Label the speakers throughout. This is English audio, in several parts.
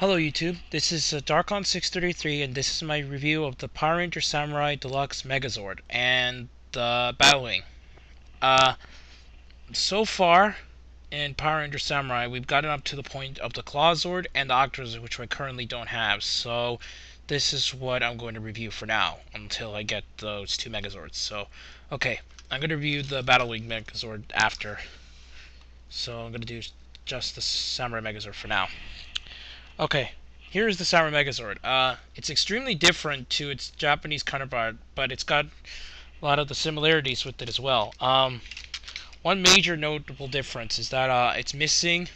Speaker 1: Hello YouTube, this is Darkon633 and this is my review of the Power Ranger Samurai Deluxe Megazord and the Battle Wing. So far in Power Ranger Samurai we've gotten up to the point of the Clawzord and the Octozord, which I currently don't have, so this is what I'm going to review for now until I get those two Megazords. So, okay, I'm going to review the Battle Wing Megazord after, so I'm going to do just the Samurai Megazord for now. Okay, here's the Samurai Megazord. It's extremely different to its Japanese counterpart, but it's got a lot of the similarities with it as well. One major notable difference is that it's missing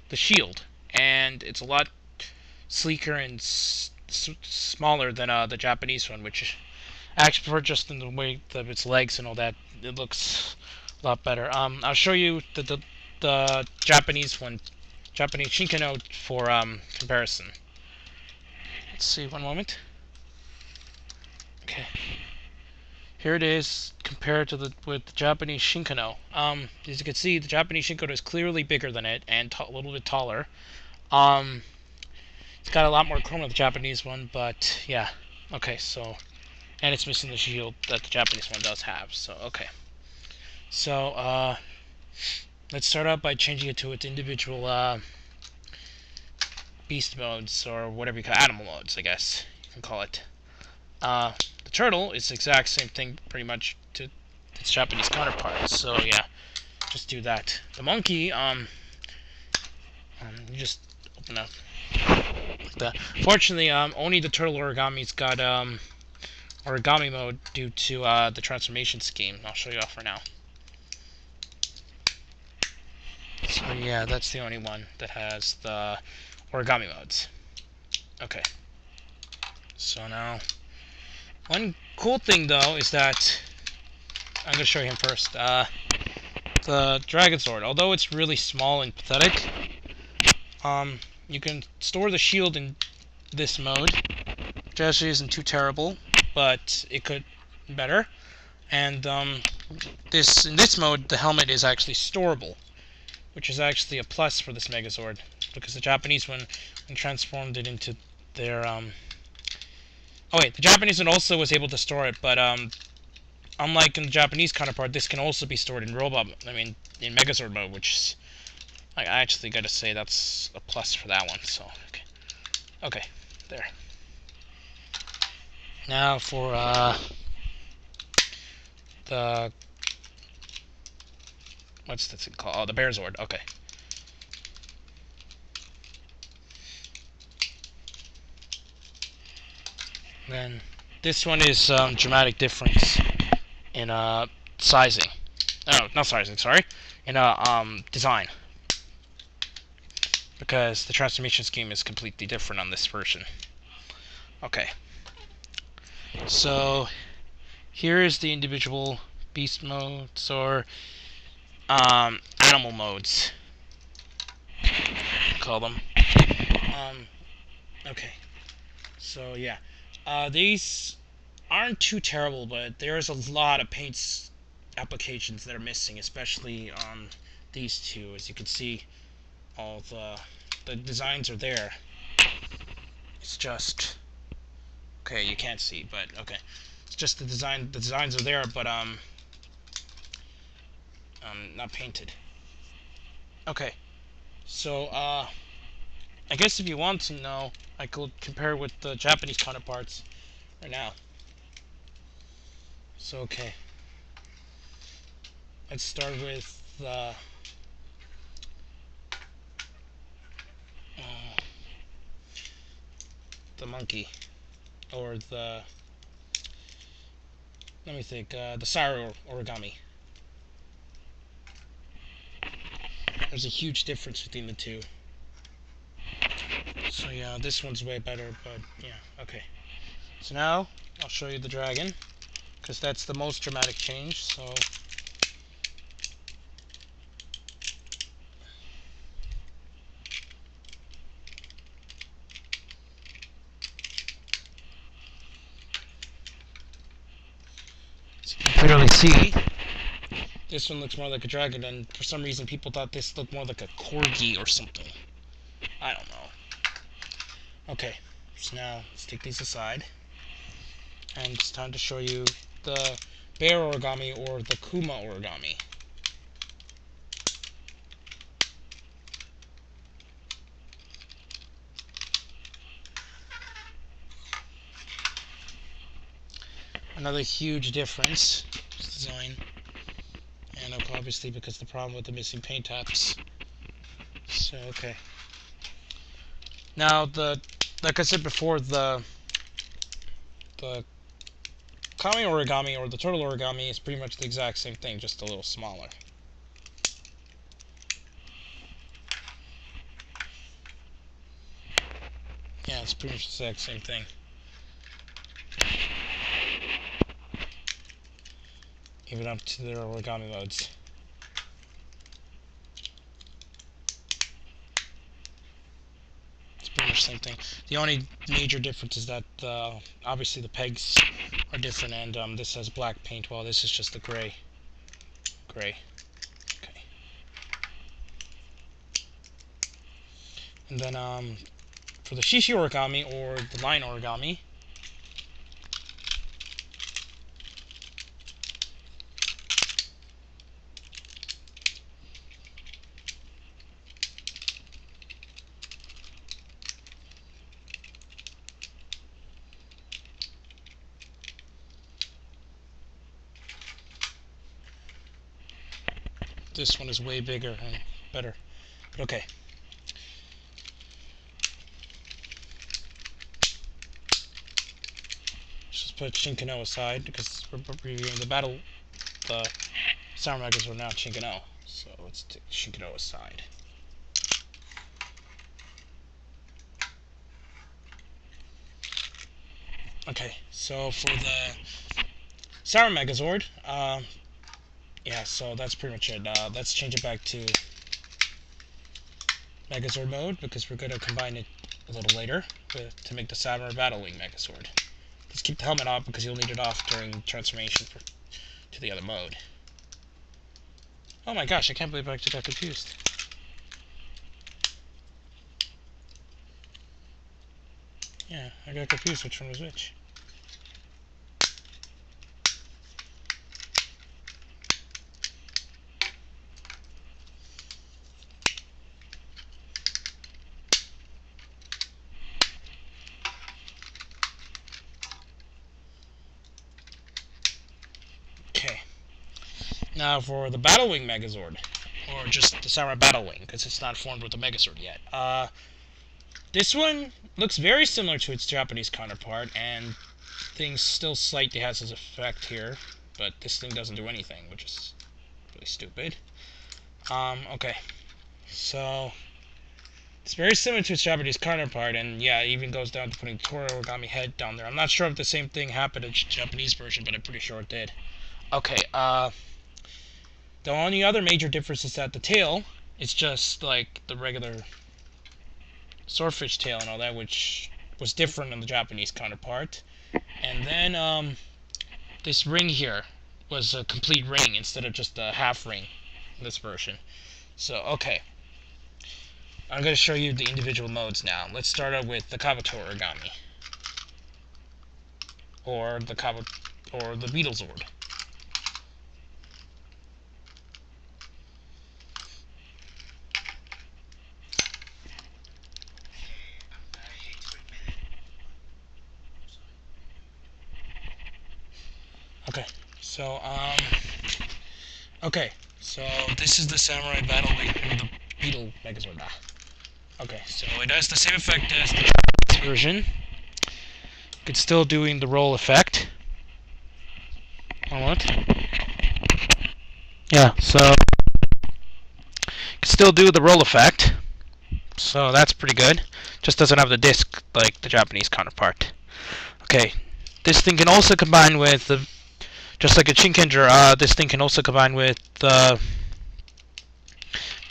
Speaker 1: the shield, and it's a lot sleeker and smaller than the Japanese one, which I actually prefer just in the way of its legs and all that. It looks a lot better. I'll show you the Japanese one. Japanese Shinken-oh for comparison. Let's see, one moment. Okay, here it is compared to with the Japanese Shinken-oh. As you can see, the Japanese Shinken-oh is clearly bigger than it and a little bit taller. It's got a lot more chrome than the Japanese one, but yeah. Okay, so and it's missing the shield that the Japanese one does have. So okay, so let's start out by changing it to its individual beast modes, or whatever you call it, animal modes, I guess you can call it. The turtle is the exact same thing, pretty much, to its Japanese counterpart. So yeah, just do that. The monkey, you just open up like that. Fortunately, only the turtle origami's got origami mode due to the transformation scheme. I'll show you off for now. So yeah, that's the only one that has the origami modes. Okay. So now, one cool thing though is that I'm gonna show you him first. The Megazord, although it's really small and pathetic, you can store the shield in this mode, which actually isn't too terrible, but it could be better. And in this mode, the helmet is actually storable, which is actually a plus for this Megazord, because the Japanese one transformed it into their oh wait, the Japanese one also was able to store it, but unlike in the Japanese counterpart, this can also be stored in in Megazord mode, which is, I actually gotta say that's a plus for that one. So okay, there. Now for the what's this thing called? Oh, the Megazord. Okay. Then this one is dramatic difference in sizing. No, not sizing. Sorry, in design, because the transformation scheme is completely different on this version. Okay. So here is the individual beast modes, or animal modes, call them. Okay. So yeah. These aren't too terrible, but there's a lot of paint applications that are missing, especially on these two. As you can see, all the designs are there. It's just okay. You can't see, but okay. It's just the design. The designs are there, but not painted. Okay. So I guess if you want to know, I could compare with the Japanese counterparts right now. So okay, let's start with the monkey, or the, let me think, the Saru origami. There's a huge difference between the two. So yeah, this one's way better, but yeah, okay. So now, I'll show you the dragon, because that's the most dramatic change, so as you can clearly see, this one looks more like a dragon, and for some reason people thought this looked more like a corgi or something. I don't know. Okay, so now let's take these aside, and it's time to show you the bear origami or the Kuma origami. Another huge difference is design, and obviously because the problem with the missing paint taps. So okay. Now like I said before, the kami origami or the turtle origami is pretty much the exact same thing, just a little smaller. Yeah, it's pretty much the exact same thing. Even up to their origami modes. It's pretty much the same thing. The only major difference is that obviously the pegs are different, and this has black paint while this is just the gray. Okay. And then for the shishi origami or the line origami, this one is way bigger and better. But okay. Just put Shinken-oh aside because we're reviewing the Samurai Megazord now Shinken-oh. So let's take Shinken-oh aside. Okay, so for the Samurai Megazord, yeah, so that's pretty much it. Let's change it back to Megazord mode because we're going to combine it a little later to make the Samurai Battle Wing Megazord. Let's keep the helmet off because you'll need it off during transformation to the other mode. Oh my gosh, I can't believe I actually got confused. Yeah, I got confused which one was which. Okay. Now for the Battle Wing Megazord, or just the Samurai Battle Wing, because it's not formed with the Megazord yet. This one looks very similar to its Japanese counterpart, and things still slightly has its effect here, but this thing doesn't do anything, which is really stupid. Okay. So it's very similar to its Japanese counterpart, and yeah, it even goes down to putting the Torii origami head down there. I'm not sure if the same thing happened in the Japanese version, but I'm pretty sure it did. Okay, the only other major difference is that the tail is just like the regular swordfish tail and all that, which was different in the Japanese counterpart. And then this ring here was a complete ring instead of just a half ring in this version. So, okay. I'm going to show you the individual modes now. Let's start out with the Kabuto origami. Or the Beetlezord. Okay, so okay, so this is the Samurai Battle Wing with the Beetle Megazord. Okay, so it has the same effect as the Japanese version. It's still doing the roll effect. What? Yeah, so it can still do the roll effect. So that's pretty good. Just doesn't have the disc like the Japanese counterpart. Okay, this thing can also combine with the, just like a Shinken-oh, this thing can also combine with the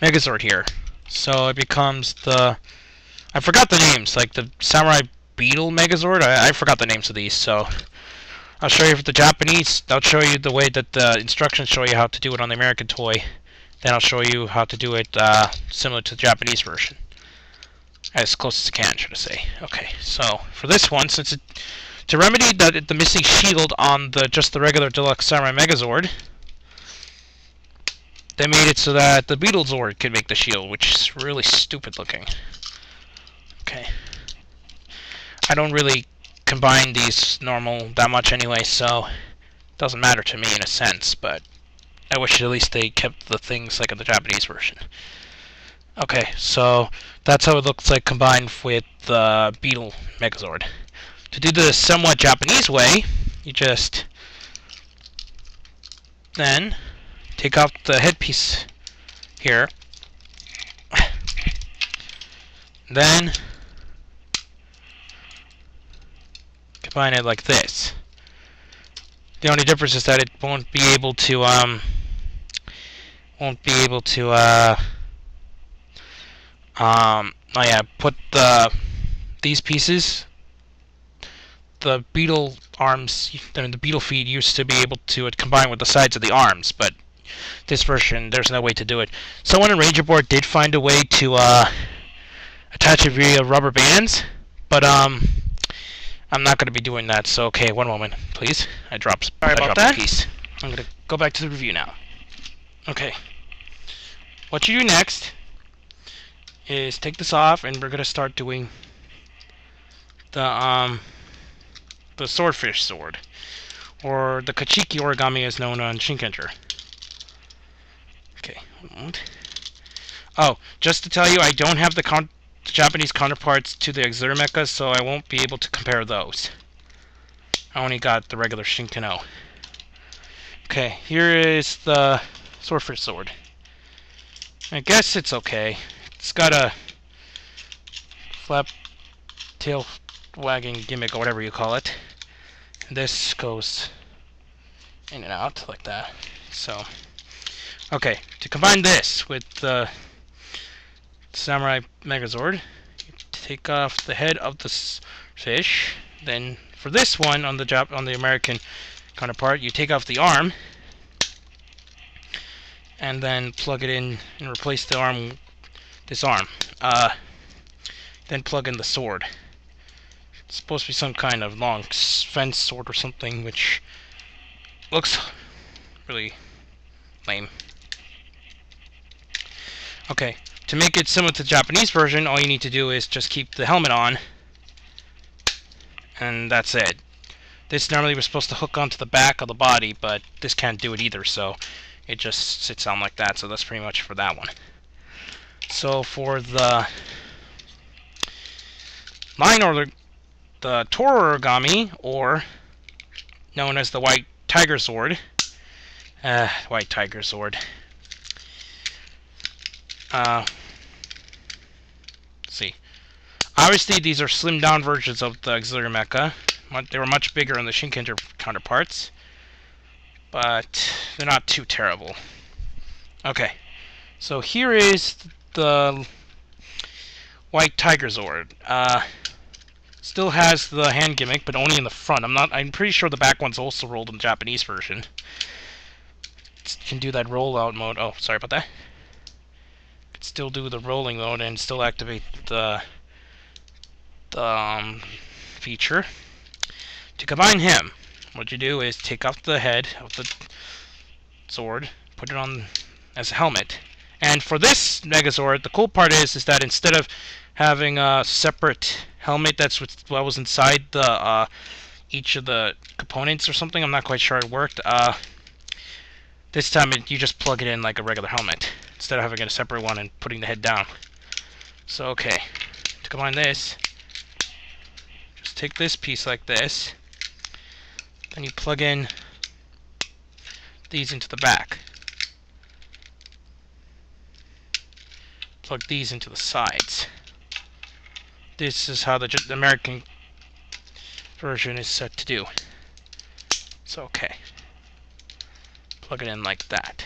Speaker 1: Megazord here. So it becomes the, I forgot the names, like the Samurai Beetle Megazord. I forgot the names of these, so I'll show you for the Japanese. I'll show you the way that the instructions show you how to do it on the American toy. Then I'll show you how to do it similar to the Japanese version. As close as I can, should I say. Okay, so for this one, since to remedy the missing shield on just the regular Deluxe Samurai Megazord, they made it so that the Beetlezord could make the shield, which is really stupid looking. Okay. I don't really combine these normal that much anyway, so it doesn't matter to me in a sense, but I wish at least they kept the things like in the Japanese version. Okay, so that's how it looks like combined with the Beetle Megazord. To do the somewhat Japanese way, you just then take out the headpiece here, then combine it like this. The only difference is that it won't be able to put these pieces. The beetle arms, the beetle feet used to be able to combine with the sides of the arms, but this version, there's no way to do it. Someone in Ranger Board did find a way to attach it via rubber bands, but I'm not going to be doing that. So okay, one moment, please. I dropped a piece. I'm going to go back to the review now. Okay. What you do next is take this off, and we're going to start doing the swordfish sword, or the Kachiki origami as known on Shinken-oh. Okay, one moment. Oh, just to tell you, I don't have the Japanese counterparts to the auxiliary mechas, so I won't be able to compare those. I only got the regular Shinken-oh. Okay, here is the swordfish sword. I guess it's okay. It's got a flap tail wagging gimmick, or whatever you call it. And this goes in and out like that. So, okay, to combine this with the Samurai Megazord, you take off the head of the fish. Then for this one, on the American counterpart, you take off the arm and then plug it in and replace the arm, this arm. Then plug in the sword. It's supposed to be some kind of long fence sword or something, which looks really lame. Okay, to make it similar to the Japanese version, all you need to do is just keep the helmet on, and that's it. This normally was supposed to hook onto the back of the body, but this can't do it either, so it just sits on like that, so that's pretty much for that one. So for the line order, the Toro origami, or known as the White Tiger Sword, White Tiger Sword. Let's see. Obviously, these are slimmed down versions of the auxiliary mecha. They were much bigger in the Shinken-oh counterparts, but they're not too terrible. Okay, so here is the White Tiger Zord. Still has the hand gimmick, but only in the front. I'm pretty sure the back one's also rolled in the Japanese version. It can do that rollout mode. Oh, sorry about that. Could still do the rolling mode and still activate the feature. To combine him, what you do is take off the head of the sword, put it on as a helmet. And for this Megazord, the cool part is that instead of having a separate helmet that's what was inside the each of the components or something, I'm not quite sure it worked. This time you just plug it in like a regular helmet instead of having a separate one and putting the head down. So okay, to combine this, just take this piece like this, then you plug in these into the back. Plug these into the sides. This is how the American version is set to do. So okay. Plug it in like that.